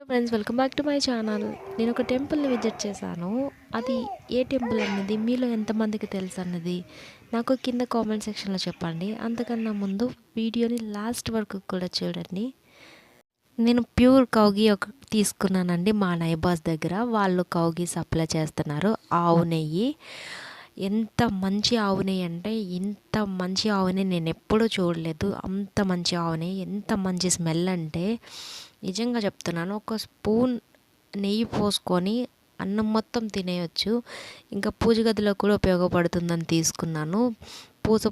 Friends, welcome back to my channel. నేను ఒక టెంపుల్ని విజిట్ చేశాను. అది ఏ టెంపుల్ అన్నది మీలో ఎంతమందికి తెలుసు అన్నది నాకు కింద కామెంట్ సెక్షన్లో చెప్పండి. అంతకన్నా ముందు వీడియోని లాస్ట్ వరకు కూడా చూడండి. నేను ప్యూర్ కౌగి తీసుకున్నానండి మా నైబాస్ దగ్గర. వాళ్ళు కౌగి సప్లై చేస్తున్నారు. ఆవు నెయ్యి ఎంత మంచి ఆవు నెయ్యి అంటే, ఇంత మంచి ఆవు నెయ్యి నేను ఎప్పుడూ చూడలేదు. అంత మంచి ఆవు నెయ్యి, ఎంత మంచి స్మెల్ అంటే నిజంగా చెప్తున్నాను. ఒక స్పూన్ నెయ్యి పోసుకొని అన్నం మొత్తం తినేయచ్చు. ఇంకా పూజ గదిలో కూడా ఉపయోగపడుతుందని తీసుకున్నాను.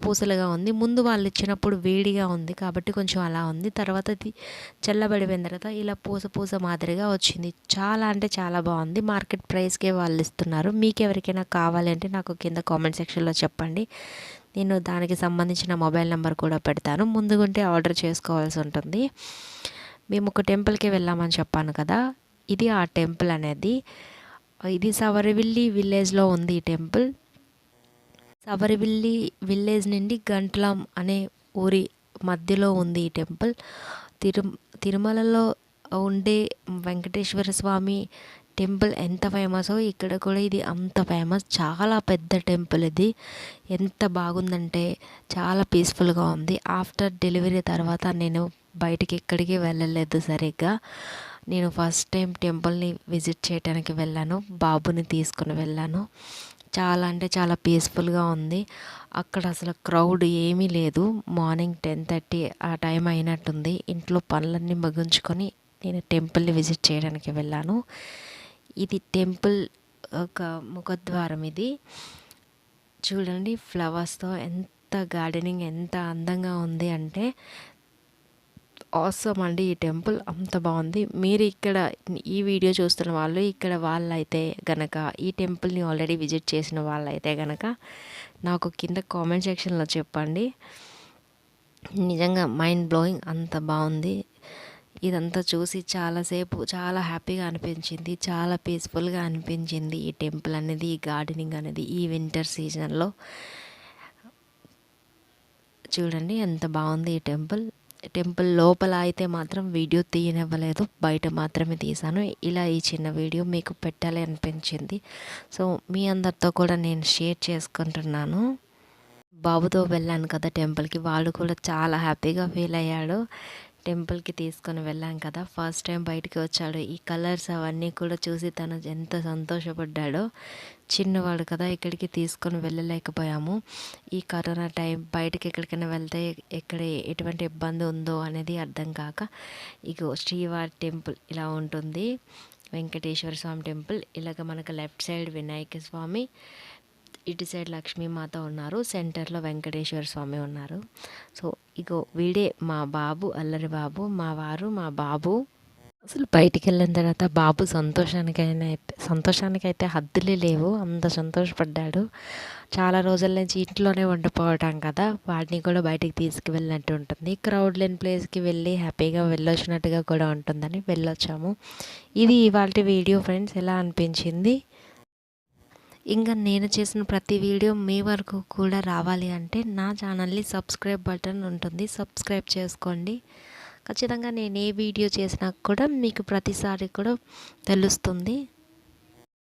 పూసలుగా ఉంది. ముందు వాళ్ళు ఇచ్చినప్పుడు వేడిగా ఉంది కాబట్టి కొంచెం అలా ఉంది. తర్వాత అది చల్లబడిపోయిన తర్వాత ఇలా పూస మాదిరిగా వచ్చింది. చాలా అంటే చాలా బాగుంది. మార్కెట్ ప్రైస్కే వాళ్ళు ఇస్తున్నారు. మీకు ఎవరికైనా కావాలంటే నాకు కింద కామెంట్ సెక్షన్లో చెప్పండి. నేను దానికి సంబంధించిన మొబైల్ నెంబర్ కూడా పెడతాను. ముందుగుంటే ఆర్డర్ చేసుకోవాల్సి ఉంటుంది. మేము ఒక టెంపుల్కి వెళ్ళామని చెప్పాను కదా, ఇది ఆ టెంపుల్ అనేది. ఇది సవరవిల్లి విలేజ్లో ఉంది ఈ టెంపుల్. సవరవిల్లి విలేజ్ నుండి గంట్లం అనే ఊరి మధ్యలో ఉంది ఈ టెంపుల్. తిరుమలలో ఉండే వెంకటేశ్వర స్వామి టెంపుల్ ఎంత ఫేమసో ఇక్కడ కూడా ఇది అంత ఫేమస్. చాలా పెద్ద టెంపుల్ ఇది. ఎంత బాగుందంటే చాలా పీస్ఫుల్గా ఉంది. ఆఫ్టర్ డెలివరీ తర్వాత నేను బయటికి ఎక్కడికి వెళ్ళలేదు సరిగ్గా. నేను ఫస్ట్ టైం టెంపుల్ని విజిట్ చేయడానికి వెళ్ళాను. బాబుని తీసుకుని వెళ్ళాను. చాలా అంటే చాలా పీస్ఫుల్గా ఉంది. అక్కడ అసలు క్రౌడ్ ఏమీ లేదు. మార్నింగ్ 10:30 ఆ టైం అయినట్టుంది. ఇంట్లో పనులన్నీ ముగించుకొని నేను టెంపుల్ని విజిట్ చేయడానికి వెళ్ళాను. ఇది టెంపుల్ ఒక ముఖద్వారం. ఇది చూడండి, ఫ్లవర్స్తో ఎంత గార్డెనింగ్ ఎంత అందంగా ఉంది అంటే ఆసమ్ అండి. ఈ టెంపుల్ అంత బాగుంది. మీరు ఇక్కడ ఈ వీడియో చూస్తున్న వాళ్ళు ఇక్కడ వాళ్ళైతే గనక, ఈ టెంపుల్ని ఆల్రెడీ విజిట్ చేసిన వాళ్ళైతే గనక నాకు కింద కామెంట్ సెక్షన్లో చెప్పండి. నిజంగా మైండ్ బ్లోయింగ్, అంత బాగుంది. ఇదంతా చూసి చాలాసేపు చాలా హ్యాపీగా అనిపించింది. చాలా పీస్ఫుల్గా అనిపించింది ఈ టెంపుల్ అనేది, ఈ గార్డెనింగ్ అనేది ఈ వింటర్ సీజన్లో. చూడండి ఎంత బాగుంది ఈ టెంపుల్ లోపల అయితే మాత్రం వీడియో తీయనివ్వలేదు, బయట మాత్రమే తీసాను. ఇలా ఈ చిన్న వీడియో మీకు పెట్టాలి అనిపించింది. సో మీ అందరితో కూడా నేను షేర్ చేసుకుంటున్నాను. బాబుతో వెళ్ళాను కదా టెంపుల్కి, వాళ్ళు కూడా చాలా హ్యాపీగా ఫీల్ అయ్యాడు. టెంపుల్కి తీసుకొని వెళ్ళాం కదా, ఫస్ట్ టైం బయటికి వచ్చాడు. ఈ కలర్స్ అవన్నీ కూడా చూసి తను ఎంత సంతోషపడ్డాడో. చిన్నవాడు కదా, ఇక్కడికి తీసుకొని వెళ్ళలేకపోయాము. ఈ కరోనా టైం బయటకి ఎక్కడికైనా వెళ్తే ఎక్కడ ఎటువంటి ఇబ్బంది ఉందో అనేది అర్థం కాక, ఇగో శ్రీవారి టెంపుల్ ఇలా ఉంటుంది. వెంకటేశ్వర స్వామి టెంపుల్ ఇలాగ మనకు లెఫ్ట్ సైడ్ వినాయక స్వామి, ఇటు సైడ్ లక్ష్మీమాత ఉన్నారు, సెంటర్లో వెంకటేశ్వర స్వామి ఉన్నారు. సో ఇగో వీడే మా బాబు, అల్లరి బాబు, మా వారు, మా బాబు. అసలు బయటికి వెళ్ళిన తర్వాత బాబు సంతోషానికైతే హద్దులే లేవు. అంత సంతోషపడ్డాడు. చాలా రోజుల నుంచి ఇంట్లోనే ఉండిపోవటం కదా, వాడిని కూడా బయటికి తీసుకువెళ్ళినట్టు ఉంటుంది. క్రౌడ్ లేని ప్లేస్కి వెళ్ళి హ్యాపీగా వెళ్ళొచ్చినట్టుగా కూడా ఉంటుందని వెళ్ళొచ్చాము. ఇది ఇవాళ వీడియో ఫ్రెండ్స్. ఎలా అనిపించింది? ఇంకా నేను చేసిన ప్రతి వీడియో మీ వరకు కూడా రావాలి అంటే నా ఛానల్ని సబ్స్క్రైబ్ బటన్ ఉంటుంది, సబ్స్క్రైబ్ చేసుకోండి. ఖచ్చితంగా నేను ఏ వీడియో చేసినా కూడా మీకు ప్రతిసారి కూడా తెలుస్తుంది.